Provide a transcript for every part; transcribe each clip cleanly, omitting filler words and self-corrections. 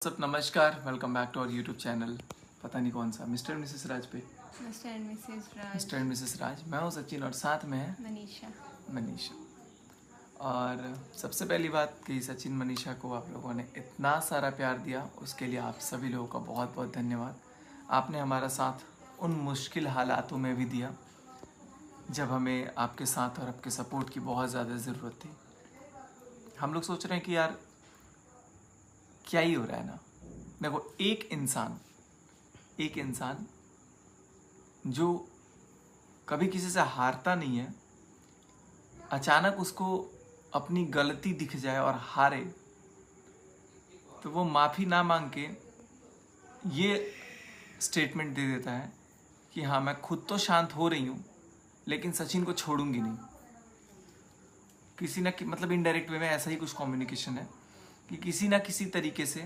सब नमस्कार, welcome back to our YouTube channel. पता नहीं कौन सा, मिस्टर एंड मिसेस राज पे। मिस्टर एंड मिसेस राज, मैं हूँ सचिन और साथ में है मनीषा। और सबसे पहली बात कि सचिन मनीषा को आप लोगों ने इतना सारा प्यार दिया, उसके लिए आप सभी लोगों का बहुत बहुत धन्यवाद। आपने हमारा साथ उन मुश्किल हालातों में भी दिया जब हमें आपके साथ और आपके सपोर्ट की बहुत ज़्यादा ज़रूरत थी। हम लोग सोच रहे हैं कि यार क्या ही हो रहा है ना। देखो, एक इंसान जो कभी किसी से हारता नहीं है, अचानक उसको अपनी गलती दिख जाए और हारे, तो वो माफ़ी ना मांग के ये स्टेटमेंट दे देता है कि हाँ, मैं खुद तो शांत हो रही हूँ लेकिन सचिन को छोड़ूंगी नहीं। किसी ना मतलब इनडायरेक्ट वे में ऐसा ही कुछ कम्युनिकेशन है कि किसी ना किसी तरीके से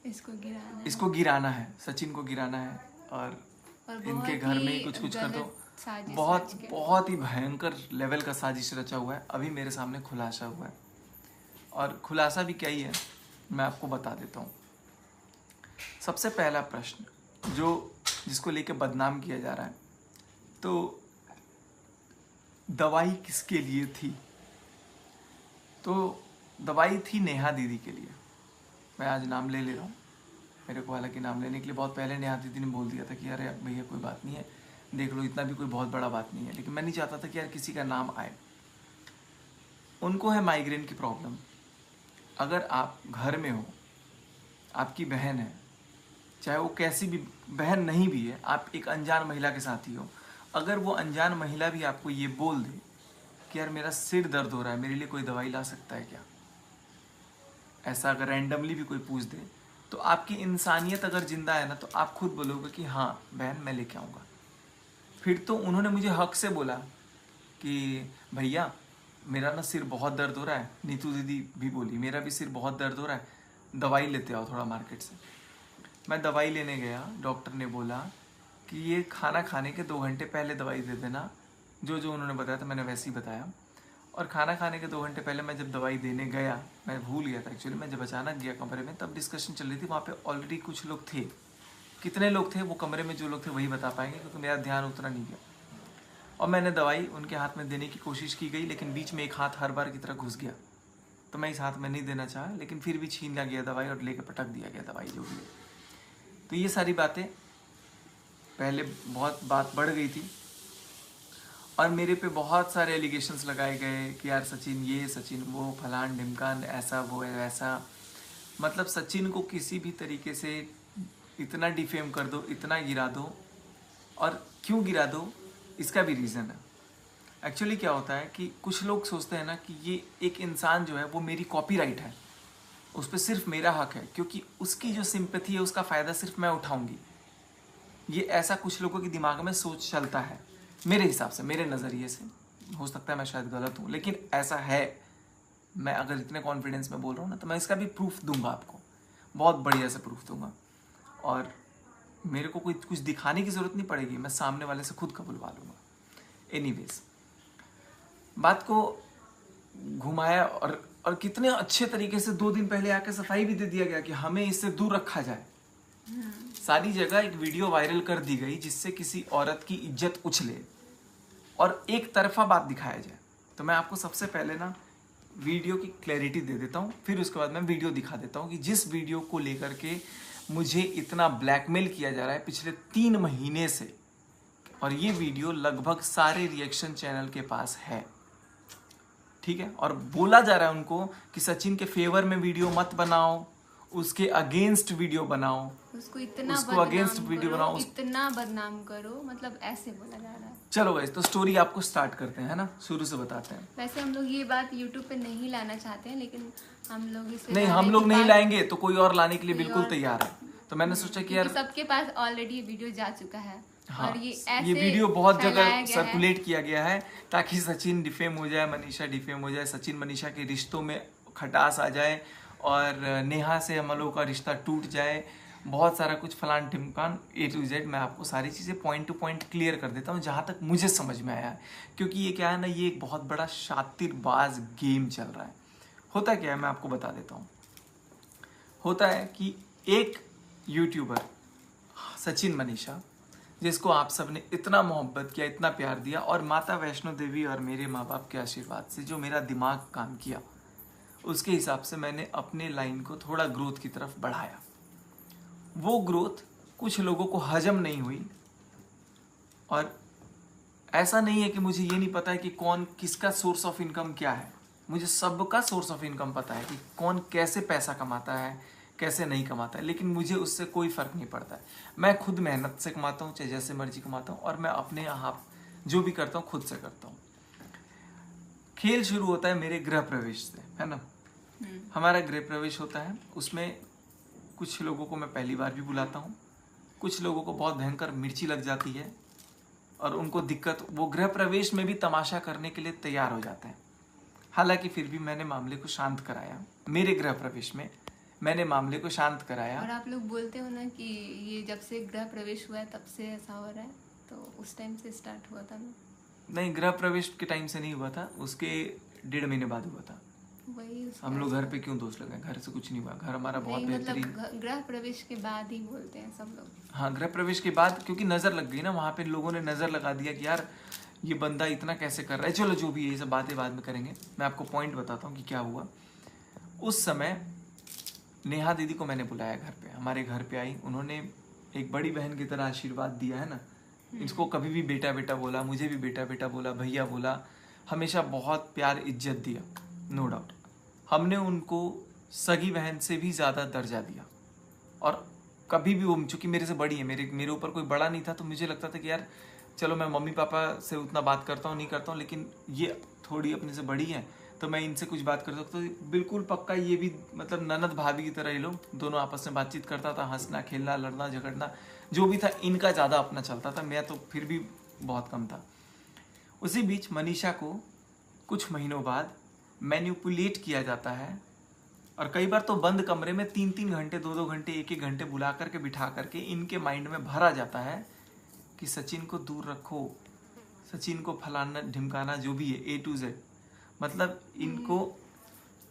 इसको गिराना है, सचिन को गिराना है। और इनके घर में ही कुछ कर दो। बहुत ही भयंकर लेवल का साजिश रचा हुआ है। अभी मेरे सामने खुलासा हुआ है, और खुलासा भी क्या ही है, मैं आपको बता देता हूँ। सबसे पहला प्रश्न जिसको लेके बदनाम किया जा रहा है, तो दवाई किसके लिए थी? तो दवाई थी नेहा दीदी के लिए। मैं आज नाम ले रहा हूँ। मेरे को हालांकि नाम लेने के लिए बहुत पहले नेहा दीदी ने बोल दिया था कि अरे भैया कोई बात नहीं है, देख लो, इतना भी कोई बहुत बड़ा बात नहीं है। लेकिन मैं नहीं चाहता था कि यार किसी का नाम आए। उनको है माइग्रेन की प्रॉब्लम। अगर आप घर में हो, आपकी बहन है, चाहे वो कैसी भी बहन नहीं भी है, आप एक अनजान महिला के साथ ही हो, अगर वो अनजान महिला भी आपको ये बोल दे कि यार मेरा सिर दर्द हो रहा है, मेरे लिए कोई दवाई ला सकता है क्या, ऐसा अगर रैंडमली भी कोई पूछ दे, तो आपकी इंसानियत अगर जिंदा है ना, तो आप खुद बोलोगे कि हाँ बहन, मैं लेके आऊँगा। फिर तो उन्होंने मुझे हक से बोला कि भैया मेरा ना सिर बहुत दर्द हो रहा है। नीतू दीदी भी बोली मेरा भी सिर बहुत दर्द हो रहा है, दवाई लेते आओ थोड़ा मार्केट से। मैं दवाई लेने गया, डॉक्टर ने बोला कि ये खाना खाने के 2 घंटे पहले दवाई दे देना। जो उन्होंने बताया था मैंने वैसे ही बताया। और खाना खाने के 2 घंटे पहले मैं जब दवाई देने गया, मैं भूल गया था एक्चुअली। मैं जब अचानक गया कमरे में, तब डिस्कशन चल रही थी। वहाँ पे ऑलरेडी कुछ लोग थे। कितने लोग थे वो कमरे में, जो लोग थे वही बता पाएंगे, क्योंकि मेरा ध्यान उतना नहीं गया। और मैंने दवाई उनके हाथ में देने की कोशिश की गई, लेकिन बीच में एक हाथ हर बार की तरह घुस गया, तो मैं इस हाथ में नहीं देना चाहा, लेकिन फिर भी छीन लिया गया दवाई और लेके पटक दिया गया दवाई जो भी है। तो ये सारी बातें पहले बहुत बात बढ़ गई थी, और मेरे पे बहुत सारे एलिगेशंस लगाए गए कि यार सचिन ये, सचिन वो, फलान ढिमकान, ऐसा वो है वैसा। मतलब सचिन को किसी भी तरीके से इतना डिफेम कर दो, इतना गिरा दो। और क्यों गिरा दो, इसका भी रीज़न है। एक्चुअली क्या होता है कि कुछ लोग सोचते हैं ना कि ये एक इंसान जो है वो मेरी कॉपीराइट है, उस पर सिर्फ मेरा हक है, क्योंकि उसकी जो सिंपैथी है उसका फ़ायदा सिर्फ मैं उठाऊंगी। ये ऐसा कुछ लोगों के दिमाग में सोच चलता है, मेरे हिसाब से, मेरे नज़रिए से। हो सकता है मैं शायद गलत हूँ, लेकिन ऐसा है। मैं अगर इतने कॉन्फिडेंस में बोल रहा हूँ ना, तो मैं इसका भी प्रूफ दूंगा आपको, बहुत बढ़िया से प्रूफ दूंगा। और मेरे को कोई कुछ दिखाने की ज़रूरत नहीं पड़ेगी, मैं सामने वाले से खुद कबूलवा लूँगा। एनीवेज, बात को घुमाया, और कितने अच्छे तरीके से 2 दिन पहले आके सफाई भी दे दिया गया कि हमें इससे दूर रखा जाए। सारी जगह एक वीडियो वायरल कर दी गई जिससे किसी औरत की इज्जत उछले और एक तरफा बात दिखाया जाए। तो मैं आपको सबसे पहले ना वीडियो की क्लैरिटी दे देता हूँ, फिर उसके बाद मैं वीडियो दिखा देता हूँ कि जिस वीडियो को लेकर के मुझे इतना ब्लैकमेल किया जा रहा है पिछले 3 महीने से, और ये वीडियो लगभग सारे रिएक्शन चैनल के पास है, ठीक है। और बोला जा रहा है उनको कि सचिन के फेवर में वीडियो मत बनाओ, उसके अगेंस्ट वीडियो बनाओ, उसको अगेंस्ट वीडियो बनाओ, इतना बदनाम करो, मतलब ऐसे बोला जा रहा है। चलो गाइस, तो स्टोरी आपको स्टार्ट करते हैं, है ना, शुरू से बताते हैं। वैसे हम लोग ये बात यूट्यूब पे नहीं लाना चाहते हैं, लेकिन हम लोग इसे नहीं, हम लोग नहीं लाएंगे तो कोई और लाने के लिए बिल्कुल तैयार है। तो मैंने सोचा कि यार सबके पास ऑलरेडी वीडियो जा चुका है। हाँ, और ये वीडियो बहुत जगह सर्कुलेट किया गया है ताकि सचिन डिफेम हो जाए, मनीषा डिफेम हो जाए, सचिन मनीषा के रिश्तों में खटास आ जाए, और नेहा से हम लोगों का रिश्ता टूट जाए, बहुत सारा कुछ फलान टिमकान A to Z। मैं आपको सारी चीज़ें पॉइंट टू पॉइंट क्लियर कर देता हूँ जहाँ तक मुझे समझ में आया है, क्योंकि ये क्या है ना, ये एक बहुत बड़ा शातिरबाज गेम चल रहा है। होता क्या है मैं आपको बता देता हूँ। होता है कि एक यूट्यूबर सचिन मनीषा, जिसको आप सबने इतना मोहब्बत किया, इतना प्यार दिया, और माता वैष्णो देवी और मेरे माँ बाप के आशीर्वाद से जो मेरा दिमाग काम किया, उसके हिसाब से मैंने अपने लाइन को थोड़ा ग्रोथ की तरफ बढ़ाया। वो ग्रोथ कुछ लोगों को हजम नहीं हुई, और ऐसा नहीं है कि मुझे ये नहीं पता है कि कौन किसका सोर्स ऑफ इनकम क्या है। मुझे सबका सोर्स ऑफ इनकम पता है कि कौन कैसे पैसा कमाता है, कैसे नहीं कमाता है, लेकिन मुझे उससे कोई फ़र्क नहीं पड़ता है। मैं खुद मेहनत से कमाता हूँ, चाहे जैसे मर्जी कमाता हूँ, और मैं अपने यहाँ जो भी करता हूँ खुद से करता हूँ। खेल शुरू होता है मेरे गृह प्रवेश से, है ना। हमारा गृह प्रवेश होता है, उसमें कुछ लोगों को मैं पहली बार भी बुलाता हूँ, कुछ लोगों को बहुत भयंकर मिर्ची लग जाती है और उनको दिक्कत, वो गृह प्रवेश में भी तमाशा करने के लिए तैयार हो जाते हैं। हालांकि फिर भी मैंने मामले को शांत कराया। मेरे गृह प्रवेश में मैंने मामले को शांत कराया। और आप लोग बोलते हो ना कि ये जब से गृह प्रवेश हुआ है तब से ऐसा हो रहा है, तो उस टाइम से स्टार्ट हुआ था ना? नहीं, गृह प्रवेश के टाइम से नहीं हुआ था, उसके 1.5 महीने बाद हुआ था। वही हम लोग घर पे क्यों दोष लगाएं, घर से कुछ नहीं हुआ, घर हमारा बहुत नहीं, बेहतरीन। मतलब गृह प्रवेश के बाद ही बोलते हैं सब लोग। हाँ, गृह प्रवेश के बाद, क्योंकि नजर लग गई ना, वहां पे लोगों ने नजर लगा दिया कि यार ये बंदा इतना कैसे कर रहा है। चलो जो भी है, ये सब बातें बाद में करेंगे, मैं आपको पॉइंट बताता हूँ कि क्या हुआ। उस समय नेहा दीदी को मैंने बुलाया घर पे, हमारे घर पे आई, उन्होंने एक बड़ी बहन की तरह आशीर्वाद दिया, है ना। इसको कभी भी बेटा बेटा बोला, मुझे भी बेटा बेटा बोला, भैया बोला, हमेशा बहुत प्यार इज्जत दिया, नो डाउट। हमने उनको सगी बहन से भी ज़्यादा दर्जा दिया, और कभी भी वो, चूंकि मेरे से बड़ी है, मेरे ऊपर कोई बड़ा नहीं था, तो मुझे लगता था कि यार चलो मैं मम्मी पापा से उतना बात करता हूँ नहीं करता हूँ, लेकिन ये थोड़ी अपने से बड़ी है तो मैं इनसे कुछ बात कर सकता हूँ। तो बिल्कुल पक्का ये भी, मतलब ननद भाभी की तरह ये लोग दोनों आपस में बातचीत करता था, हंसना खेलना लड़ना झगड़ना जो भी था, इनका ज़्यादा अपना चलता था, मैं तो फिर भी बहुत कम था। उसी बीच मनीषा को कुछ महीनों बाद मैनिपुलेट किया जाता है, और कई बार तो बंद कमरे में 3-3 घंटे, 2-2 घंटे, 1-1 घंटे बुला करके बिठा करके इनके माइंड में भरा जाता है कि सचिन को दूर रखो, सचिन को फलाना ढिमकाना, जो भी है A to Z। मतलब इनको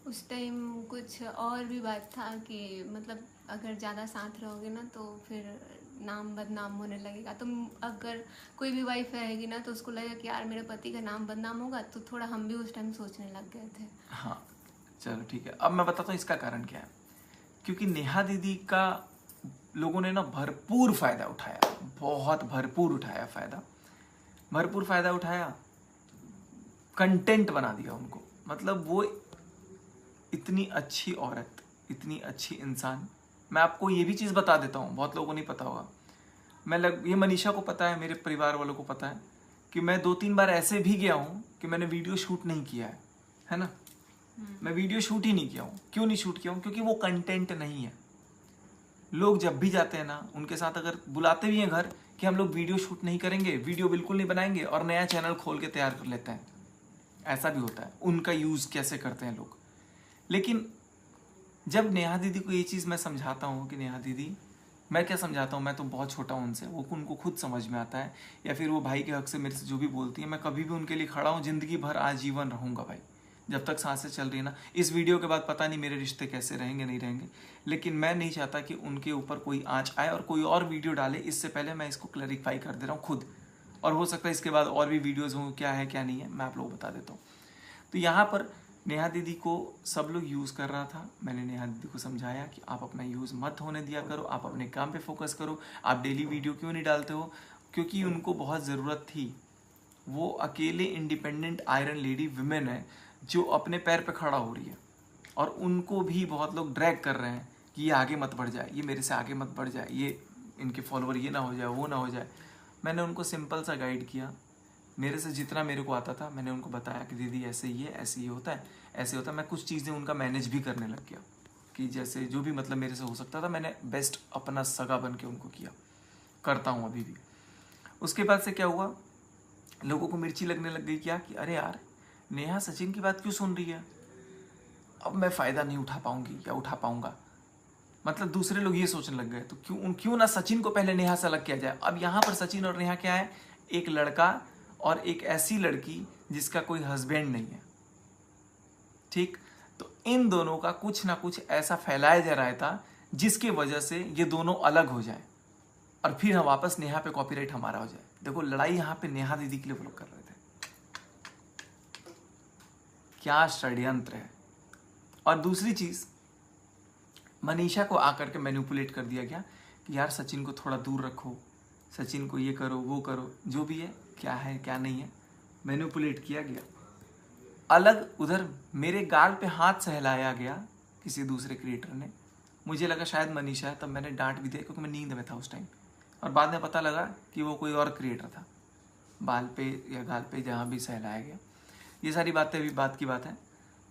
उस टाइम कुछ और भी बात था कि मतलब अगर ज़्यादा साथ रहोगे ना तो फिर नाम बदनाम होने लगेगा। तो अगर कोई भी वाइफ रहेगी ना तो उसको लगेगा कि यार मेरे पति का नाम बदनाम होगा, तो थोड़ा हम भी उस टाइम सोचने लग गए थे। हाँ चलो ठीक है, अब मैं बताता हूँ इसका कारण क्या है। क्योंकि नेहा दीदी का लोगों ने ना भरपूर फायदा उठाया, बहुत भरपूर उठाया फायदा, भरपूर फायदा उठाया, कंटेंट बना दिया उनको। मतलब वो इतनी अच्छी औरत, इतनी अच्छी इंसान। मैं आपको ये भी चीज़ बता देता हूँ, बहुत लोगों को नहीं पता होगा, ये मनीषा को पता है, मेरे परिवार वालों को पता है कि मैं 2-3 बार ऐसे भी गया हूँ कि मैंने वीडियो शूट नहीं किया है ना। मैं वीडियो शूट ही नहीं किया हूँ। क्यों नहीं शूट किया हूँ? क्योंकि वो कंटेंट नहीं है। लोग जब भी जाते हैं ना, उनके साथ अगर बुलाते भी हैं घर कि हम लोग वीडियो शूट नहीं करेंगे, वीडियो बिल्कुल नहीं बनाएंगे, और नया चैनल खोल के तैयार कर लेते हैं। ऐसा भी होता है, उनका यूज़ कैसे करते हैं लोग। लेकिन जब नेहा दीदी को ये चीज़ मैं समझाता हूँ कि नेहा दीदी, मैं क्या समझाता हूँ, मैं तो बहुत छोटा हूँ उनसे, वो उनको खुद समझ में आता है, या फिर वो भाई के हक से मेरे से जो भी बोलती है, मैं कभी भी उनके लिए खड़ा हूँ, ज़िंदगी भर आजीवन रहूँगा भाई, जब तक सांसें चल रही है ना। इस वीडियो के बाद पता नहीं मेरे रिश्ते कैसे रहेंगे नहीं रहेंगे, लेकिन मैं नहीं चाहता कि उनके ऊपर कोई आँच आए और कोई और वीडियो डाले। इससे पहले मैं इसको क्लैरिफाई कर दे रहा हूँ खुद, और हो सकता है इसके बाद और भी वीडियोज़ हों, क्या है क्या नहीं है मैं आप लोगों को बता देता हूँ। तो यहाँ पर नेहा दीदी को सब लोग यूज़ कर रहा था। मैंने नेहा दीदी को समझाया कि आप अपना यूज़ मत होने दिया करो, आप अपने काम पे फोकस करो, आप डेली वीडियो क्यों नहीं डालते हो। क्योंकि उनको बहुत ज़रूरत थी। वो अकेले इंडिपेंडेंट आयरन लेडी विमेन है जो अपने पैर पे खड़ा हो रही है, और उनको भी बहुत लोग ड्रैग कर रहे हैं कि ये आगे मत बढ़ जाए, ये मेरे से आगे मत बढ़ जाए, ये इनके फॉलोअर ये ना हो जाए, वो ना हो जाए। मैंने उनको सिंपल सा गाइड किया, मेरे से जितना मेरे को आता था मैंने उनको बताया कि दीदी ऐसे ही है, ऐसे ही होता है, ऐसे होता है। मैं कुछ चीज़ें उनका मैनेज भी करने लग गया कि जैसे जो भी मतलब मेरे से हो सकता था, मैंने बेस्ट अपना सगा बन के उनको किया, करता हूँ अभी भी। उसके बाद से क्या हुआ, लोगों को मिर्ची लगने लग गई क्या कि अरे यार नेहा सचिन की बात क्यों सुन रही है, अब मैं फ़ायदा नहीं उठा पाऊंगी या उठा पाऊंगा। मतलब दूसरे लोग ये सोचने लग गए, तो क्यों ना सचिन को पहले नेहा से अलग किया जाए। अब यहाँ पर सचिन और नेहा क्या है, एक लड़का और एक ऐसी लड़की जिसका कोई हस्बैंड नहीं है, ठीक। तो इन दोनों का कुछ ना कुछ ऐसा फैलाया जा रहा था जिसकी वजह से ये दोनों अलग हो जाए और फिर हम वापस नेहा पे कॉपीराइट हमारा हो जाए। देखो लड़ाई यहाँ पे नेहा दीदी के लिए वो लोग कर रहे थे। क्या षड्यंत्र है। और दूसरी चीज, मनीषा को आकर के मैनिपुलेट कर दिया गया कि यार सचिन को थोड़ा दूर रखो, सचिन को ये करो वो करो, जो भी है क्या नहीं है, मैनिपुलेट किया गया। अलग उधर मेरे गाल पे हाथ सहलाया गया किसी दूसरे क्रिएटर ने। मुझे लगा शायद मनीषा है, तब मैंने डांट भी दिया क्योंकि मैं नींद में था उस टाइम, और बाद में पता लगा कि वो कोई और क्रिएटर था। बाल पे या गाल पे जहाँ भी सहलाया गया। ये सारी बातें अभी बात की बात है।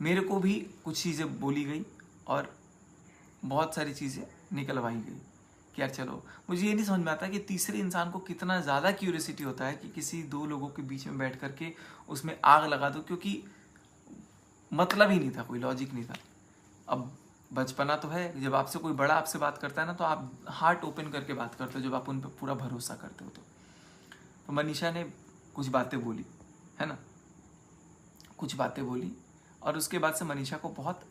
मेरे को भी कुछ चीज़ें बोली गई और बहुत सारी चीज़ें निकलवाई गई कि यार चलो। मुझे ये नहीं समझ में आता कि तीसरे इंसान को कितना ज़्यादा क्यूरियोसिटी होता है कि किसी दो लोगों के बीच में बैठ करके उसमें आग लगा दो, क्योंकि मतलब ही नहीं था, कोई लॉजिक नहीं था। अब बचपना तो है, जब आपसे कोई बड़ा आपसे बात करता है ना तो आप हार्ट ओपन करके बात करते हो, जब आप उन पर पूरा भरोसा करते हो। तो मनीषा ने कुछ बातें बोली है ना, कुछ बातें बोली और उसके बाद से मनीषा को बहुत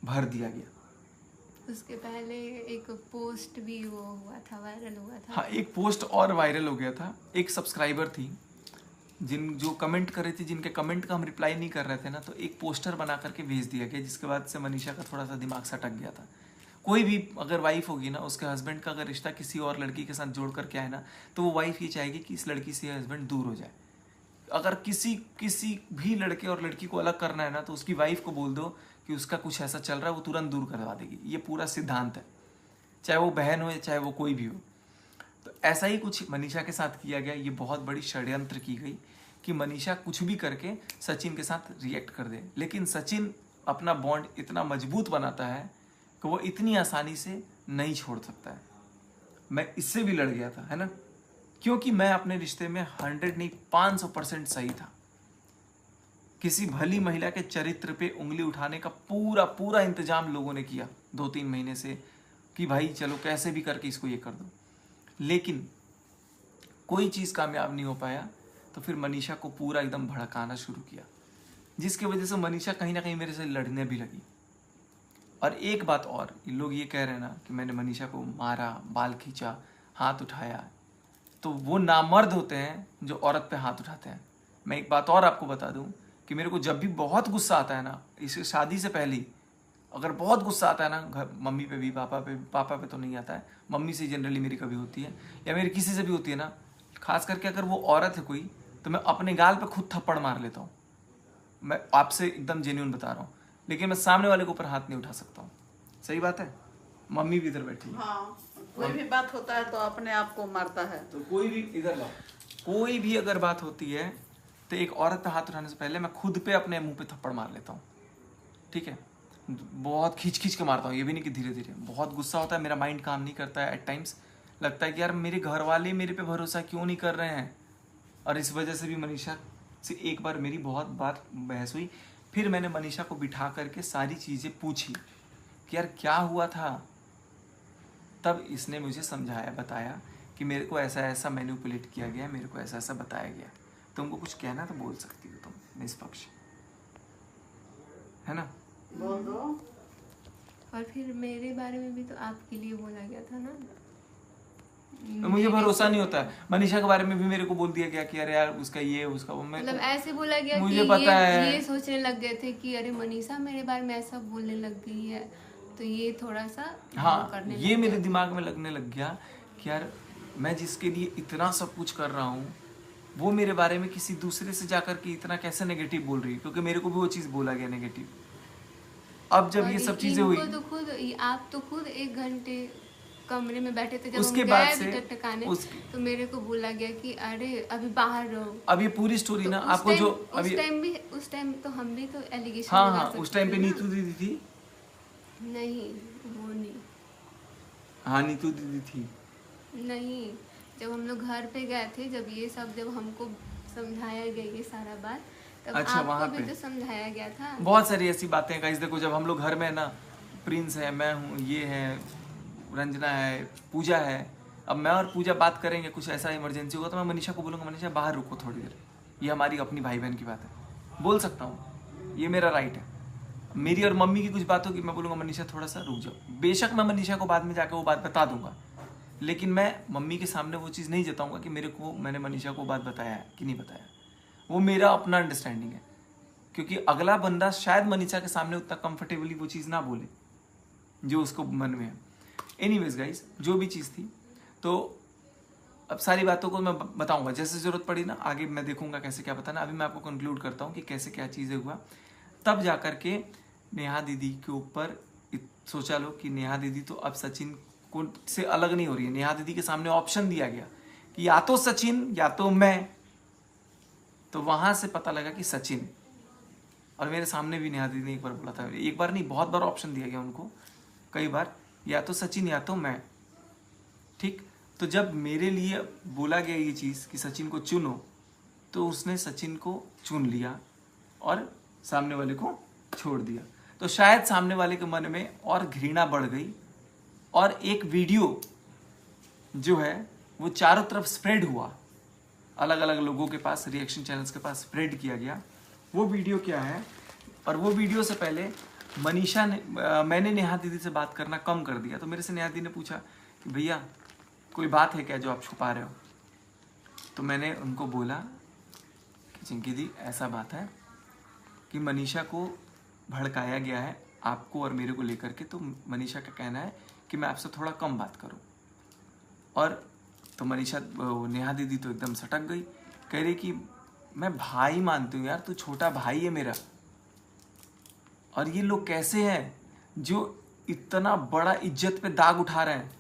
भर दिया गया। उसके पहले एक पोस्ट भी वो हुआ था, वायरल हुआ था। हाँ, एक पोस्ट और वायरल हो गया था। एक सब्सक्राइबर थी जो कमेंट कर रही थी, जिनके कमेंट का हम रिप्लाई नहीं कर रहे थे ना, तो एक पोस्टर बना करके भेज दिया गया, जिसके बाद से मनीषा का थोड़ा सा दिमाग सटक गया था। कोई भी अगर वाइफ होगी ना, उसके हस्बैंड का अगर रिश्ता किसी और लड़की के साथ जोड़ करके आए ना, तो वो वाइफ ये चाहेगी कि इस लड़की से हस्बैंड दूर हो जाए। अगर किसी भी लड़के और लड़की को अलग करना है ना, तो उसकी वाइफ को बोल दो कि उसका कुछ ऐसा चल रहा है, वो तुरंत दूर करवा देगी। ये पूरा सिद्धांत है, चाहे वो बहन हो चाहे वो कोई भी हो। तो ऐसा ही कुछ मनीषा के साथ किया गया। ये बहुत बड़ी षड्यंत्र की गई कि मनीषा कुछ भी करके सचिन के साथ रिएक्ट कर दे, लेकिन सचिन अपना बॉन्ड इतना मजबूत बनाता है कि वो इतनी आसानी से नहीं छोड़ सकता है। मैं इससे भी लड़ गया था, है ना, क्योंकि मैं अपने रिश्ते में 100 नहीं 500% सही था। किसी भली महिला के चरित्र पे उंगली उठाने का पूरा इंतजाम लोगों ने किया 2-3 महीने से कि भाई चलो कैसे भी करके इसको ये कर दो, लेकिन कोई चीज़ कामयाब नहीं हो पाया। तो फिर मनीषा को पूरा एकदम भड़काना शुरू किया, जिसकी वजह से मनीषा कहीं ना कहीं मेरे से लड़ने भी लगी। और एक बात और, लोग ये कह रहे हैं ना कि मैंने मनीषा को मारा, बाल खींचा, हाथ उठाया, तो वो नामर्द होते हैं जो औरत पे हाथ उठाते हैं। मैं एक बात और आपको बता दूं कि मेरे को जब भी बहुत गुस्सा आता है ना, इस शादी से पहले अगर बहुत गुस्सा आता है ना, घर मम्मी पे भी पापा पे तो नहीं आता है, मम्मी से जनरली मेरी कभी होती है या मेरी किसी से भी होती है ना, खास करके अगर वो औरत है कोई, तो मैं अपने गाल पे खुद थप्पड़ मार लेता हूँ। मैं आपसे एकदम जेन्युइन बता रहा हूँ, लेकिन मैं सामने वाले के ऊपर हाथ नहीं उठा सकता हूँ। सही बात है। मम्मी भी इधर बैठी है। हाँ, कोई भी बात होता है तो अपने आप को मारता है। तो कोई भी इधर लाओ, कोई भी अगर बात होती है तो एक औरत पे हाथ उठाने से पहले मैं खुद पे अपने मुंह पे थप्पड़ मार लेता हूँ, ठीक है। बहुत खींच के मारता हूँ, ये भी नहीं कि धीरे धीरे। बहुत गुस्सा होता है, मेरा माइंड काम नहीं करता है एट टाइम्स। लगता है कि यार मेरे घर वाले मेरे पे भरोसा क्यों नहीं कर रहे हैं। और इस वजह से भी मनीषा से एक बार मेरी बहुत बार बहस हुई। फिर मैंने मनीषा को बिठा करके सारी चीज़ें पूछी कि यार क्या हुआ था। तब इसने मुझे समझाया, बताया कि मेरे को ऐसा ऐसा मैनिपुलेट किया गया, मेरे को ऐसा ऐसा बताया गया। तुमको कुछ कहना तो बोल सकती हो, तुम निष्पक्ष, है ना। बोल दो। और फिर मेरे बारे में भी तो आपके लिए बोला गया था ना। तो मुझे भरोसा नहीं होता है। मनीषा के बारे में भी मेरे को बोल दिया गया कि अरे यार उसका ये उसका वो। मतलब ऐसे बोला गया मुझे कि पता है। ये सोचने लग गए थे कि अरे मनीषा मेरे बारे में ऐसा बोलने लग गई है, तो ये थोड़ा सा हाँ, करने ये लग मेरे गया। दिमाग में लगने लग गया कि यार मैं जिसके लिए इतना सब कुछ कर रहा हूँ, वो मेरे बारे में किसी दूसरे से जाकर के इतना कैसे नेगेटिव बोल रही है, क्योंकि मेरे को भी वो चीज़ बोला गया नेगेटिव। अब जब ये सब चीज़ें हुई, तो खुद आप तो खुद 1 घंटे कमरे में बैठे थे जब उसके हम बाद गए से बिटर टकाने, तो मेरे को बोला गया कि अरे अभी बाहर रहो। अब ये पूरी स्टोरी तो ना उस आपको टाइम- जो उस अभी टाइम तो हम भी तो एलिगेशन हाँ लगा हाँ सकते उस टाइम पे थे ना। नीतू दीदी थी। नहीं, वो नहीं। हाँ नीतू दीदी थी। नहीं, जब हम लोग घर पे गए थे, जब हमको समझाया गया ये सारा बात, तब अच्छा, वहाँ आपको भी पे तो समझाया गया था। बहुत सारी ऐसी बातें गाइस। देखो जब हम लोग घर में ना, प्रिंस है, मैं हूँ, ये है, रंजना है, पूजा है। अब मैं और पूजा बात करेंगे, कुछ ऐसा इमरजेंसी होगा तो मैं मनीषा को बोलूँगा मनीषा बाहर रुको थोड़ी देर, ये हमारी अपनी भाई बहन की बात है, बोल सकता हूँ, ये मेरा राइट है। मेरी और मम्मी की कुछ बात होगी, मैं बोलूँगा मनीषा थोड़ा सा रुक जाओ। बेशक मैं मनीषा को बाद में जाकर वो बात बता दूंगा, लेकिन मैं मम्मी के सामने वो चीज़ नहीं जताऊंगा कि मैंने मनीषा को बात बताया है कि नहीं बताया। वो मेरा अपना अंडरस्टैंडिंग है, क्योंकि अगला बंदा शायद मनीषा के सामने उतना कंफर्टेबली वो चीज़ ना बोले जो उसको मन में है। एनीवेज गाइस, जो भी चीज़ थी, तो अब सारी बातों को मैं बताऊंगा जैसे ज़रूरत पड़ी ना, आगे मैं देखूंगा कैसे क्या बताना। अभी मैं आपको कंक्लूड करता हूँ कि कैसे क्या चीज़ें हुआ, तब जा कर के नेहा दीदी के ऊपर सोचा लो कि नेहा दीदी तो अब सचिन को से अलग नहीं हो रही है। नेहा दीदी के सामने ऑप्शन दिया गया कि या तो सचिन या तो मैं, तो वहां से पता लगा कि सचिन। और मेरे सामने भी नेहा दीदी ने एक बार बोला था, एक बार नहीं बहुत बार ऑप्शन दिया गया उनको, कई बार, या तो सचिन या तो मैं। ठीक, तो जब मेरे लिए बोला गया ये चीज़ कि सचिन को चुनो, तो उसने सचिन को चुन लिया और सामने वाले को छोड़ दिया। तो शायद सामने वाले के मन में और घृणा बढ़ गई, और एक वीडियो जो है वो चारों तरफ स्प्रेड हुआ, अलग अलग लोगों के पास, रिएक्शन चैनल्स के पास स्प्रेड किया गया। वो वीडियो क्या है, और वो वीडियो से पहले मनीषा ने मैंने नेहा दीदी से बात करना कम कर दिया। तो मेरे से नेहा दीदी ने पूछा कि भैया कोई बात है क्या जो आप छुपा रहे हो। तो मैंने उनको बोला कि चिंकी दी ऐसा बात है कि मनीषा को भड़काया गया है आपको और मेरे को लेकर के, तो मनीषा का कहना है कि मैं आपसे थोड़ा कम बात करूं। और तो मनीषा नेहा दीदी तो एकदम सटक गई, कह रही कि मैं भाई मानती हूँ यार, तू छोटा भाई है मेरा, और ये लोग कैसे हैं जो इतना बड़ा इज्जत पे दाग उठा रहे हैं,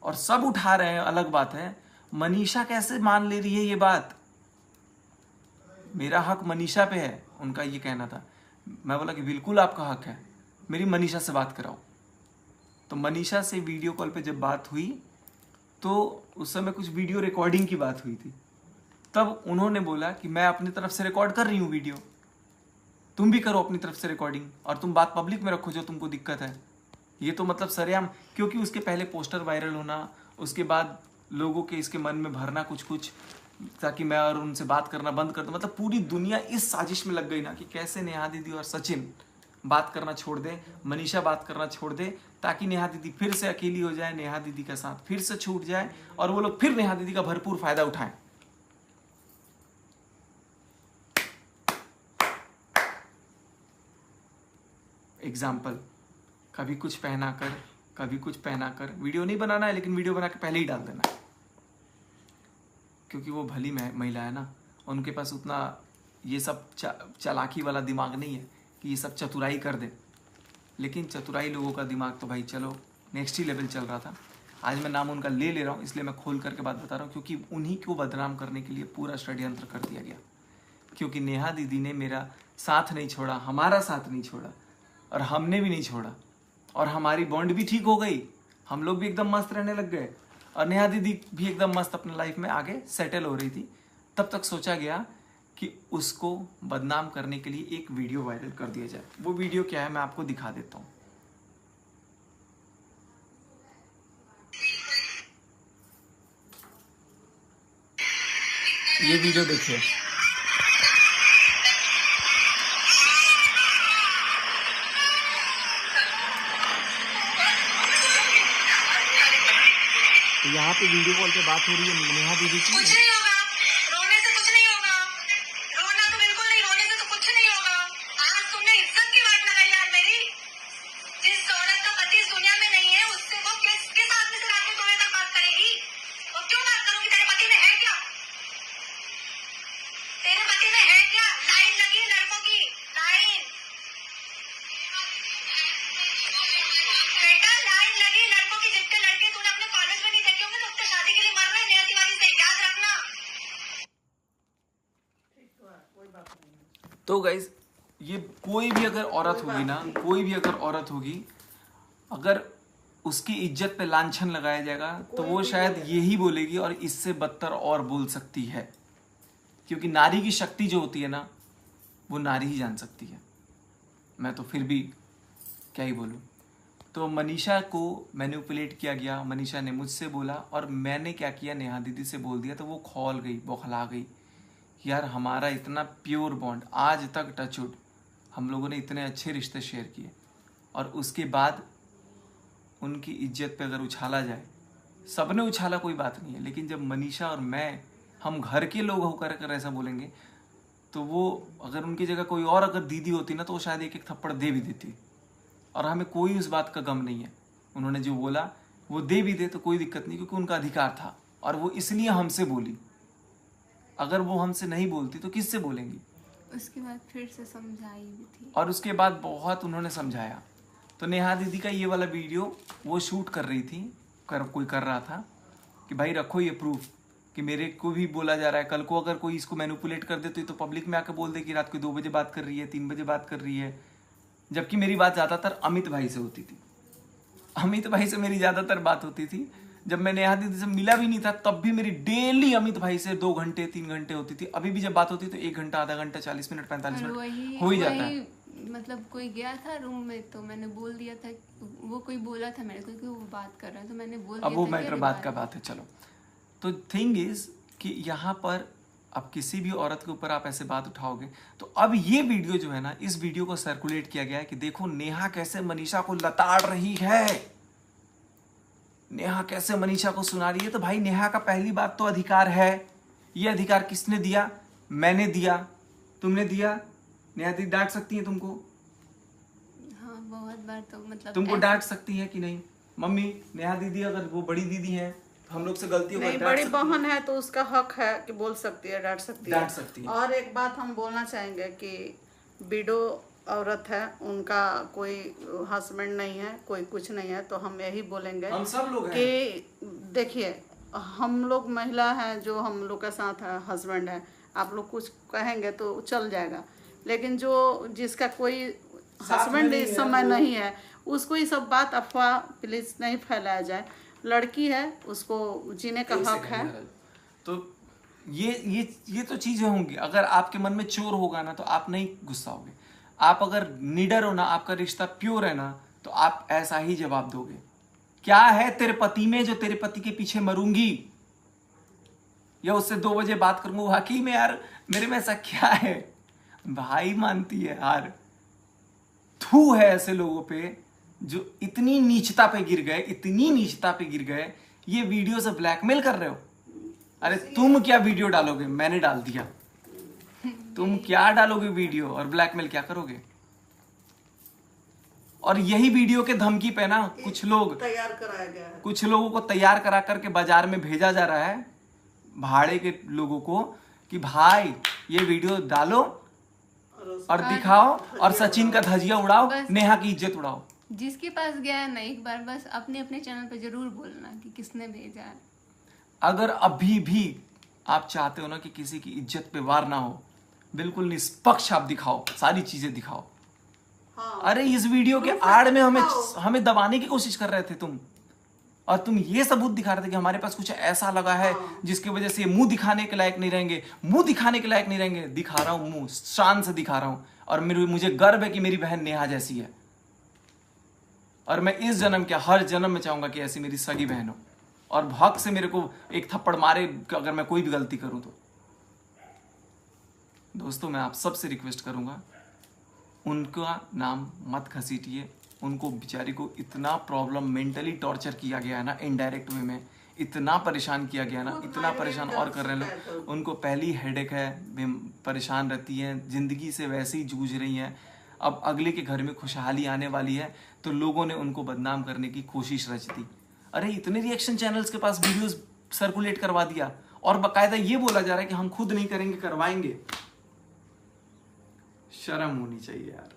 और सब उठा रहे हैं अलग बात है, मनीषा कैसे मान ले रही है ये बात, मेरा हक मनीषा पे है, उनका ये कहना था। मैं बोला कि बिल्कुल आपका हक है, मेरी मनीषा से बात कराओ। तो मनीषा से वीडियो कॉल पे जब बात हुई, तो उस समय कुछ वीडियो रिकॉर्डिंग की बात हुई थी, तब उन्होंने बोला कि मैं अपनी तरफ से रिकॉर्ड कर रही हूँ वीडियो, तुम भी करो अपनी तरफ से रिकॉर्डिंग, और तुम बात पब्लिक में रखो जो तुमको दिक्कत है। ये तो मतलब सरेआम, क्योंकि उसके पहले पोस्टर वायरल होना, उसके बाद लोगों के इसके मन में भरना कुछ कुछ, ताकि मैं और उनसे बात करना बंद कर दूं। मतलब पूरी दुनिया इस साजिश में लग गई ना कि कैसे नेहा दीदी और सचिन बात करना छोड़ दे, मनीषा बात करना छोड़ दे, ताकि नेहा दीदी फिर से अकेली हो जाए, नेहा दीदी का साथ फिर से छूट जाए, और वो लोग फिर नेहा दीदी का भरपूर फायदा उठाएं। एग्जाम्पल, कभी कुछ पहनाकर, कभी कुछ पहनाकर, वीडियो नहीं बनाना है, लेकिन वीडियो बना के पहले ही डाल देना है, क्योंकि वो भली महिला है ना, उनके पास उतना ये सब चालाकी वाला दिमाग नहीं है कि ये सब चतुराई कर दे। लेकिन चतुराई लोगों का दिमाग तो भाई चलो नेक्स्ट ही लेवल चल रहा था। आज मैं नाम उनका ले रहा हूँ, इसलिए मैं खोल करके बात बता रहा हूँ, क्योंकि उन्हीं को बदनाम करने के लिए पूरा षड्यंत्र कर दिया गया। क्योंकि नेहा दीदी ने मेरा साथ नहीं छोड़ा, हमारा साथ नहीं छोड़ा, और हमने भी नहीं छोड़ा, और हमारी बॉन्ड भी ठीक हो गई, हम लोग भी एकदम मस्त रहने लग गए, और नेहा दीदी भी एकदम मस्त अपने लाइफ में आगे सेटल हो रही थी। तब तक सोचा गया कि उसको बदनाम करने के लिए एक वीडियो वायरल कर दिया जाए। वो वीडियो क्या है मैं आपको दिखा देता हूँ। ये वीडियो देखिए। यहाँ पे वीडियो कॉल पे बात हो रही है नेहा दीदी की। कुछ नहीं होगा, रोने से कुछ नहीं होगा, रोना तो बिल्कुल नहीं, रोने से तो कुछ नहीं होगा। आज तुमने इज्जत की बात लगाई यार मेरी। जिस औरत का पति इस दुनिया में नहीं है, उससे वो किस आदमी से रात में 2 बजे तक बात करेगी? और क्यों बात करूंगी? तेरे पति में है क्या? तेरे पति में है क्या? लाइन लगी है लड़कों की, लाइन। बेटा लाइन लगी लड़कों की, जितने लड़के तूने अपने कॉलेज में नहीं देखे होंगे तो उतने शादी के लिए मर रहे हैं नेहा तिवारी से, याद रखना। तो गाइज ये कोई भी अगर औरत होगी ना, कोई भी अगर औरत होगी, अगर उसकी इज्जत पे लांछन लगाया जाएगा तो वो शायद यही बोलेगी, और इससे बदतर और बोल सकती है। क्योंकि नारी की शक्ति जो होती है ना, वो नारी ही जान सकती है। मैं तो फिर भी क्या ही बोलूं। तो मनीषा को मैनिपुलेट किया गया, मनीषा ने मुझसे बोला, और मैंने क्या किया, नेहा दीदी से बोल दिया। तो वो खौल गई, बौखला गई। यार हमारा इतना प्योर बॉन्ड आज तक टचवुड, हम लोगों ने इतने अच्छे रिश्ते शेयर किए, और उसके बाद उनकी इज्जत पे अगर उछाला जाए, सबने उछाला कोई बात नहीं है, लेकिन जब मनीषा और मैं, हम घर के लोग होकर अगर ऐसा बोलेंगे, तो वो अगर उनकी जगह कोई और अगर दीदी होती ना, तो वो शायद एक एक थप्पड़ दे भी देती। और हमें कोई उस बात का गम नहीं है, उन्होंने जो बोला वो दे भी दे तो कोई दिक्कत नहीं, क्योंकि उनका अधिकार था, और वो इसलिए हमसे बोली। अगर वो हमसे नहीं बोलती तो किससे बोलेंगी? उसके बाद फिर से समझाई भी थी। और उसके बाद बहुत उन्होंने समझाया। तो नेहा दीदी का ये वाला वीडियो वो शूट कर रही थी, कोई कर रहा था कि भाई रखो ये प्रूफ कि मेरे को भी बोला जा रहा है, कल को अगर कोई इसको मैनिपुलेट कर दे तो पब्लिक में आकर बोल दे कि रात को 2 बजे बात कर रही है, 3 बजे बात कर रही है। जबकि मेरी बात ज़्यादातर अमित भाई से होती थी, अमित भाई से मेरी ज़्यादातर बात होती थी। जब मैं नेहा दीदी से मिला भी नहीं था तब भी मेरी डेली अमित भाई से 2 घंटे 3 घंटे होती थी। अभी भी जब बात होती तो 1 घंटा, आधा घंटा, 40 मिनट, 45 मिनट हो ही जाता है। मतलब कोई गया था रूम में तो मैंने बोल दिया था, वो कोई बोला था मेरे को कि वो बात कर रहा है, तो मैंने बोल दिया अब वो था मैटर बात का बात है। चलो, तो थिंग इज कि यहाँ पर अब किसी भी औरत के ऊपर आप ऐसे बात उठाओगे तो अब ये वीडियो जो है ना, इस वीडियो को सर्कुलेट किया गया है कि देखो नेहा कैसे मनीषा को लताड़ रही है, नेहा कैसे मनीषा को सुना रही है। तो भाई नेहा का पहली बात तो अधिकार है। ये अधिकार किसने दिया? मैंने दिया, तुमने दिया। नेहा दीदी डांट सकती है तुमको? हाँ, बहुत बार तो मतलब तुमको डांट सकती है कि नहीं? मम्मी, नेहा दीदी अगर वो बड़ी दीदी है तो हम लोग से गलती हो नहीं, बड़ी बहन है तो उसका हक है कि बोल सकती है, डांट सकती है। और एक बात हम बोलना चाहेंगे कि विडो औरत है, उनका कोई हस्बैंड नहीं है, कोई कुछ नहीं है, तो हम यही बोलेंगे हम सब लोग हैं कि देखिए, हम लोग महिला हैं जो हम लोग के साथ हस्बैंड है, आप लोग कुछ कहेंगे तो चल जाएगा, लेकिन जो जिसका कोई हस्बैंड इस समय नहीं है, उसको ये सब बात अफवाह प्लीज नहीं फैलाया जाए। लड़की है, उसको जीने का हक है। तो ये तो चीजें होंगी। अगर आपके मन में चोर होगा ना तो आप नहीं गुस्सा होगे। आप अगर निडर हो ना, आपका रिश्ता प्योर है ना, तो आप ऐसा ही जवाब दोगे। क्या है तेरे पति में जो तेरे पति के पीछे मरूंगी या उससे 2 बजे बात करूंगा? वाकई में यार मेरे में ऐसा क्या है? भाई मानती है यार, थू है ऐसे लोगों पे जो इतनी नीचता पे गिर गए, इतनी नीचता पे गिर गए। ये वीडियो से ब्लैकमेल कर रहे हो। अरे तुम क्या वीडियो डालोगे? मैंने डाल दिया। तुम क्या डालोगे वीडियो और ब्लैकमेल क्या करोगे? और यही वीडियो के धमकी पे ना कुछ लोग तैयार कराया गया है, कुछ लोगों को तैयार करा करके बाजार में भेजा जा रहा है, भाड़े के लोगों को, कि भाई ये वीडियो डालो और दिखाओ और सचिन का धजिया उड़ाओ, नेहा की इज्जत उड़ाओ। जिसके पास गया है ना, एक बार बस अपने अपने चैनल पे जरूर बोलना कि किसने भेजा है। अगर अभी भी आप चाहते हो ना कि किसी की इज्जत पे वार ना हो, बिल्कुल निष्पक्ष आप दिखाओ, सारी चीजें दिखाओ। हाँ। अरे इस वीडियो के आड़ में हमें दबाने की कोशिश कर रहे थे तुम, और तुम ये सबूत दिखा रहे थे कि हमारे पास कुछ ऐसा लगा है जिसकी वजह से मुंह दिखाने के लायक नहीं रहेंगे, मुंह दिखाने के लायक नहीं रहेंगे। दिखा रहा हूं, मुंह शान से दिखा रहा हूं, और मुझे गर्व है कि मेरी बहन नेहा जैसी है, और मैं इस जन्म क्या हर जन्म में चाहूंगा कि ऐसी मेरी सगी बहन हो, और हक से मेरे को एक थप्पड़ मारे अगर मैं कोई भी गलती करूं तो। दोस्तों, मैं आप सबसे रिक्वेस्ट करूंगा, उनका नाम मत घसीटिए। उनको बेचारी को इतना प्रॉब्लम, मेंटली टॉर्चर किया गया है ना, इनडायरेक्ट वे में इतना परेशान किया गया ना, इतना परेशान और कर रहे हैं। उनको पहली हेडेक है, परेशान रहती हैं, जिंदगी से वैसे ही जूझ रही हैं। अब अगले के घर में खुशहाली आने वाली है तो लोगों ने उनको बदनाम करने की कोशिश रच दी। अरे इतने रिएक्शन चैनल्स के पास वीडियोस सर्कुलेट करवा दिया, और बाकायदा ये बोला जा रहा है कि हम खुद नहीं करेंगे, करवाएंगे। शर्म होनी चाहिए यार।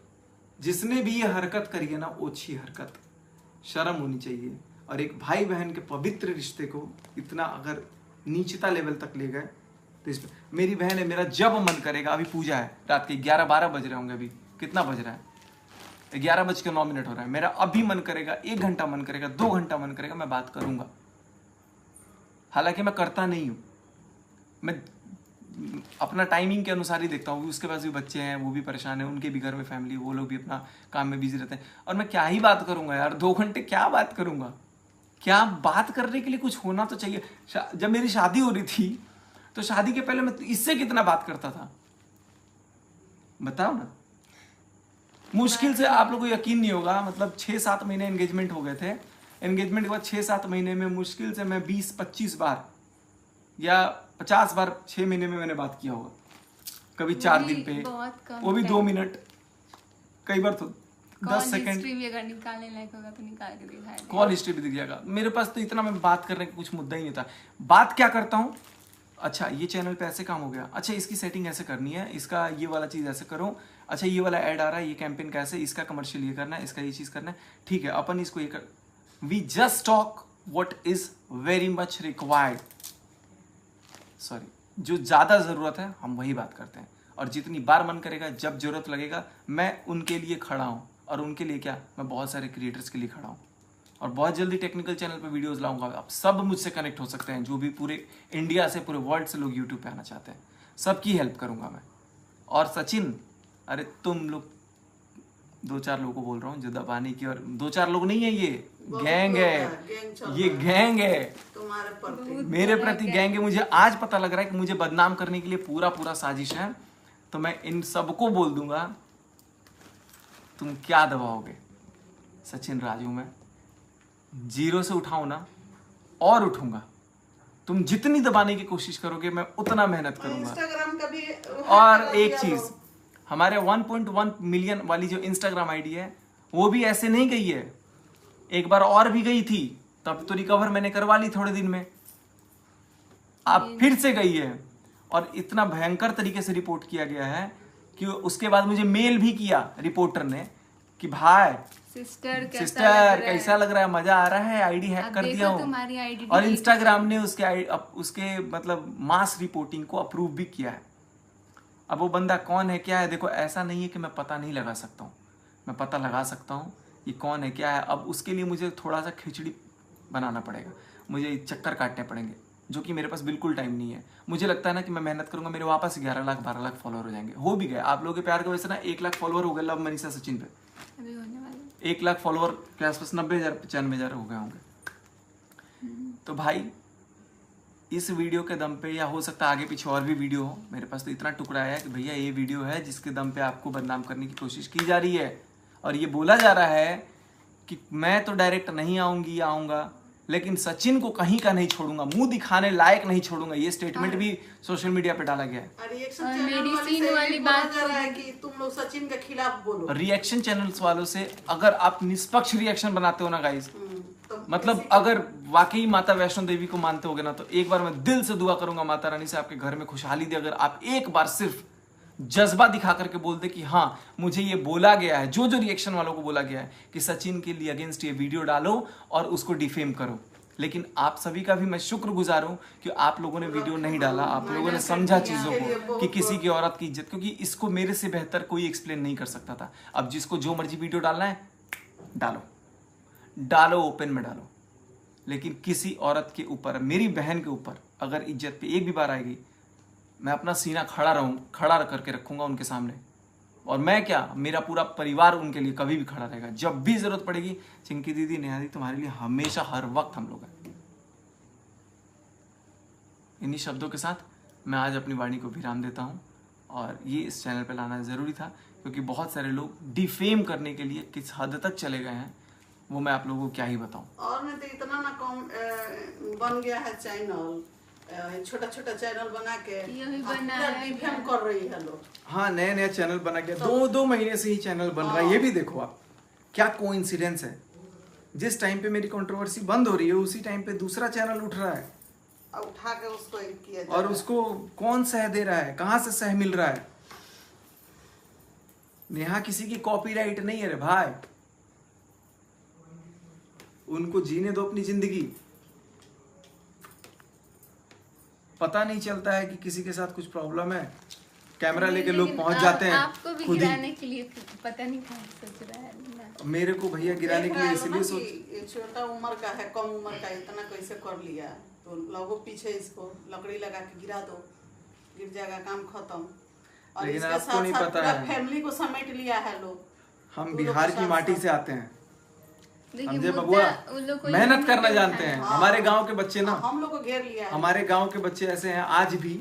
जिसने भी ये हरकत करी है ना, ओछी हरकत, शर्म होनी चाहिए। और एक भाई बहन के पवित्र रिश्ते को इतना अगर नीचता लेवल तक ले गए तो इसमें मेरी बहन है, मेरा जब मन करेगा, अभी पूजा है, रात के 11-12 बज रहे होंगे, अभी कितना बज रहा है, 11:09 हो रहा है, मेरा अभी मन करेगा, 1 घंटा मन करेगा, 2 घंटा मन करेगा, मैं बात करूंगा। हालांकि मैं करता नहीं हूं, मैं अपना टाइमिंग के अनुसार ही देखता हूँ। उसके पास भी बच्चे हैं, वो भी परेशान है, उनके भी घर में फैमिली, वो लोग भी अपना काम में बिजी रहते हैं, और मैं क्या ही बात करूंगा यार, 2 घंटे क्या बात करूंगा? क्या बात करने के लिए कुछ होना तो चाहिए। जब मेरी शादी हो रही थी तो शादी के पहले मैं इससे कितना बात करता था, बताओ ना। मुश्किल से आप लोगों को यकीन नहीं होगा, मतलब 6-7 महीने एंगेजमेंट हो गए थे। एंगेजमेंट के बाद 6-7 महीने में मुश्किल से मैं 20-25 बार या 50 बार 6 महीने में मैंने बात किया होगा। कभी 4 दिन पे, बहुत कम, वो भी 2 मिनट, कई बार तो 10 सेकंड। हिस्ट्री भी अगर निकालने लायक होगा तो निकाल के दिखाएगा। कॉल हिस्ट्री भी दिख जाएगा। मेरे पास तो इतना, मैं बात करने का कुछ मुद्दा ही नहीं था। बात क्या करता हूँ, अच्छा ये चैनल पे ऐसे काम हो गया, अच्छा इसकी सेटिंग ऐसे करनी है, इसका ये वाला चीज़ ऐसे करो, अच्छा ये वाला ऐड आ रहा है, ये कैंपेन कैसे, इसका कमर्शियल ये करना है, इसका ये चीज़ करना है, ठीक है अपन इसको ये कर। We just talk what is very much required, sorry, जो ज़्यादा ज़रूरत है हम वही बात करते हैं। और जितनी बार मन करेगा, जब जरूरत लगेगा, मैं उनके लिए खड़ा हूँ। और उनके लिए क्या, मैं बहुत सारे क्रिएटर्स के लिए खड़ा हूँ। और बहुत जल्दी टेक्निकल चैनल पे वीडियोस लाऊंगा। आप सब मुझसे कनेक्ट हो सकते हैं, जो भी पूरे इंडिया से, पूरे वर्ल्ड से लोग यूट्यूब पे आना चाहते हैं, सबकी हेल्प करूंगा मैं। और सचिन, अरे तुम लोग 2-4 लोगों को बोल रहा हूँ जो दबाने की, और 2-4 लोग नहीं है, ये गैंग है, ये गैंग है तुम्हारे प्रति, मेरे प्रति गैंग है। मुझे आज पता लग रहा है कि मुझे बदनाम करने के लिए पूरा साजिश है। तो मैं इन सबको बोल दूंगा, तुम क्या दबाओगे सचिन राजू में, 0 से उठाओ ना, और उठूंगा। तुम जितनी दबाने की कोशिश करोगे मैं उतना मेहनत करूंगा। इंस्टाग्राम का भी और एक चीज, हमारे 1.1 मिलियन वाली जो इंस्टाग्राम आईडी है, वो भी ऐसे नहीं गई है, एक बार और भी गई थी, तब तो रिकवर मैंने करवा ली थोड़े दिन में, अब फिर से गई है। और इतना भयंकर तरीके से रिपोर्ट किया गया है कि उसके बाद मुझे मेल भी किया रिपोर्टर ने कि भाई सिस्टर कैसा लग रहा है, मजा आ रहा है, आईडी हैक कर दिया हूँ। और इंस्टाग्राम ने उसके मतलब मास रिपोर्टिंग को अप्रूव भी किया है। अब वो बंदा कौन है, क्या है, देखो ऐसा नहीं है कि मैं पता नहीं लगा सकता हूँ, मैं पता लगा सकता हूँ ये कौन है, क्या है। अब उसके लिए मुझे थोड़ा सा खिचड़ी बनाना पड़ेगा, मुझे चक्कर काटने पड़ेंगे, जो कि मेरे पास बिल्कुल टाइम नहीं है। मुझे लगता है ना कि मैं मेहनत करूंगा, मेरे वापस 11 लाख 12 लाख फॉलोअर हो जाएंगे, हो भी गए। आप लोगों के प्यार की वजह से ना 1 लाख फॉलोअर हो गए लव मनीषा सचिन पे, अभी होने वाला 1 लाख फॉलोअर के आसपास 90,000-95,000 हो गए होंगे। तो भाई इस वीडियो के दम पे, या हो सकता है आगे पीछे और भी वीडियो हो, मेरे पास तो इतना टुकड़ा है कि भैया ये वीडियो है जिसके दम पे आपको बदनाम करने की कोशिश की जा रही है। और ये बोला जा रहा है कि मैं तो डायरेक्ट नहीं आऊंगी, आऊंगा, लेकिन सचिन को कहीं का नहीं छोड़ूंगा, मुंह दिखाने लायक नहीं छोड़ूंगा। ये स्टेटमेंट भी सोशल मीडिया पे डाला गया है। मेडिसिन वाली बात है कि तुम लोग सचिन के खिलाफ बोलो। रिएक्शन चैनल्स वालों से अगर आप निष्पक्ष रिएक्शन बनाते हो ना गाइस, मतलब अगर वाकई माता वैष्णो देवी को मानते होगे ना, तो एक बार मैं दिल से दुआ करूंगा माता रानी से आपके घर में खुशहाली दे। अगर आप एक बार सिर्फ जज्बा दिखा करके बोल दे कि हाँ मुझे ये बोला गया है, जो रिएक्शन वालों को बोला गया है कि सचिन के लिए अगेंस्ट ये वीडियो डालो और उसको डिफेम करो। लेकिन आप सभी का भी मैं शुक्रगुजार हूं कि आप लोगों ने वीडियो नहीं डाला, आप लोगों ने समझा चीजों को कि किसी की औरत की इज्जत, क्योंकि इसको मेरे से बेहतर कोई एक्सप्लेन नहीं कर सकता था। अब जिसको जो मर्जी वीडियो डालना है डालो, ओपन में डालो, लेकिन किसी औरत के ऊपर, मेरी बहन के ऊपर अगर इज्जत पे एक भी बार आएगी, मैं अपना सीना खड़ा करके रखूंगा उनके सामने। और मैं क्या, मेरा पूरा परिवार उनके लिए कभी भी खड़ा रहेगा। जब भी जरूरत पड़ेगी, चिंकी दीदी, नेहा दीदी, तुम्हारे लिए हमेशा हर वक्त हम लोग हैं। इन्हीं शब्दों के साथ मैं आज अपनी वाणी को विराम देता हूं। और ये इस चैनल पे लाना जरूरी था, क्योंकि बहुत सारे लोग डिफेम करने के लिए किस हद तक चले गए हैं, वो मैं आप लोगों को क्या ही बताऊं। और नहीं तो इतना ना कम बन गया है चैनल, छोटा छोटा चैनल बना के डिफेम कर रही है लोग। हाँ, नया चैनल बना गया, 2 महीने से ही चैनल बन रहा है। ये भी देखो आप, क्या कोइंसिडेंस है, जिस टाइम पे मेरी कंट्रोवर्सी बंद हो रही है उसी टाइम पे दूसरा चैनल उठ रहा है, उठा के उसको किया और उसको कौन सह दे रहा है, कहां से सह मिल रहा है। नेहा किसी की कॉपीराइट नहीं है रे भाई, उनको जीने दो अपनी जिंदगी। पता नहीं चलता है कि किसी के साथ कुछ प्रॉब्लम है, कैमरा लेके लोग पहुंच जाते हैं। आपको भी गिराने के लिए पता नहीं कहाँ सोच रहा है ना। मेरे को भैया गिराने के लिए इसलिए छोटा उम्र का है, कम उम्र का, इतना कैसे कर लिया, तो लोगों पीछे इसको लकड़ी लगा के गिरा दो, गिर जाएगा, काम खत्म। और लेकिन इसके आपको नहीं पता है, फैमिली को समेट लिया है लोग। हम बिहार की माटी से आते हैं, देखिए बबुआ मेहनत करना जानते हैं। हमारे गांव के बच्चे ना, हम लोग को घेर लिया है। हमारे गांव के बच्चे ऐसे हैं, आज भी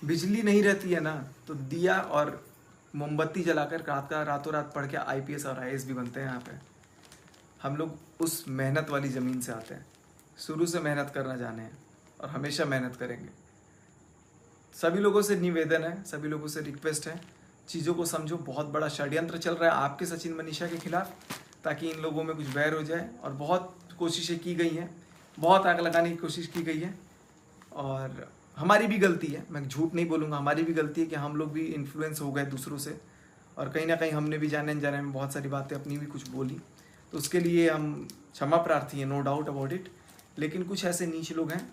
बिजली नहीं रहती है ना, तो दिया और मोमबत्ती जलाकर रातों रात पढ़ के IPS और IAS भी बनते हैं यहाँ पे। हम लोग उस मेहनत वाली ज़मीन से आते हैं, शुरू से मेहनत करना जाने हैं और हमेशा मेहनत करेंगे। सभी लोगों से निवेदन है, सभी लोगों से रिक्वेस्ट है, चीज़ों को समझो। बहुत बड़ा षड्यंत्र चल रहा है आपके सचिन मनीषा के खिलाफ, ताकि इन लोगों में कुछ बैर हो जाए। और बहुत कोशिशें की गई हैं, बहुत आग लगाने की कोशिश की गई है और हमारी भी गलती है, मैं झूठ नहीं बोलूँगा, हमारी भी गलती है कि हम लोग भी इन्फ्लुएंस हो गए दूसरों से और कहीं ना कहीं हमने भी जाने अनजाने में बहुत सारी बातें अपनी भी कुछ बोली, तो उसके लिए हम क्षमा प्रार्थी हैं, नो डाउट अबाउट इट। लेकिन कुछ ऐसे नीच लोग हैं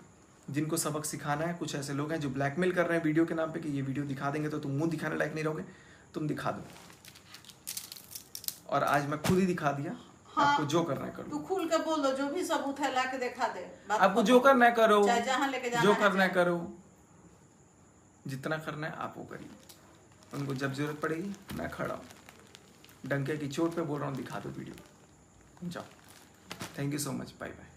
जिनको सबक सिखाना है, कुछ ऐसे लोग हैं जो ब्लैकमेल कर रहे हैं वीडियो के नाम पे कि ये वीडियो दिखा देंगे तो तुम मुंह दिखाने लायक नहीं रहोगे, तुम दिखा दो। और आज मैं खुद ही दिखा दिया। हाँ, आपको जो करना है करो, तू खुल के बोल दो, जो भी सबूत है ला के दिखा दे। आपको जो करना है करो, चाहे जहाँ लेके जाना जो है करना है करो, जितना करना है आप वो करिए। उनको जब जरूरत पड़ेगी मैं खड़ा हूँ, डंके की चोट पे बोल रहा हूँ, दिखा दो वीडियो, जाओ। Thank you so much, bye bye.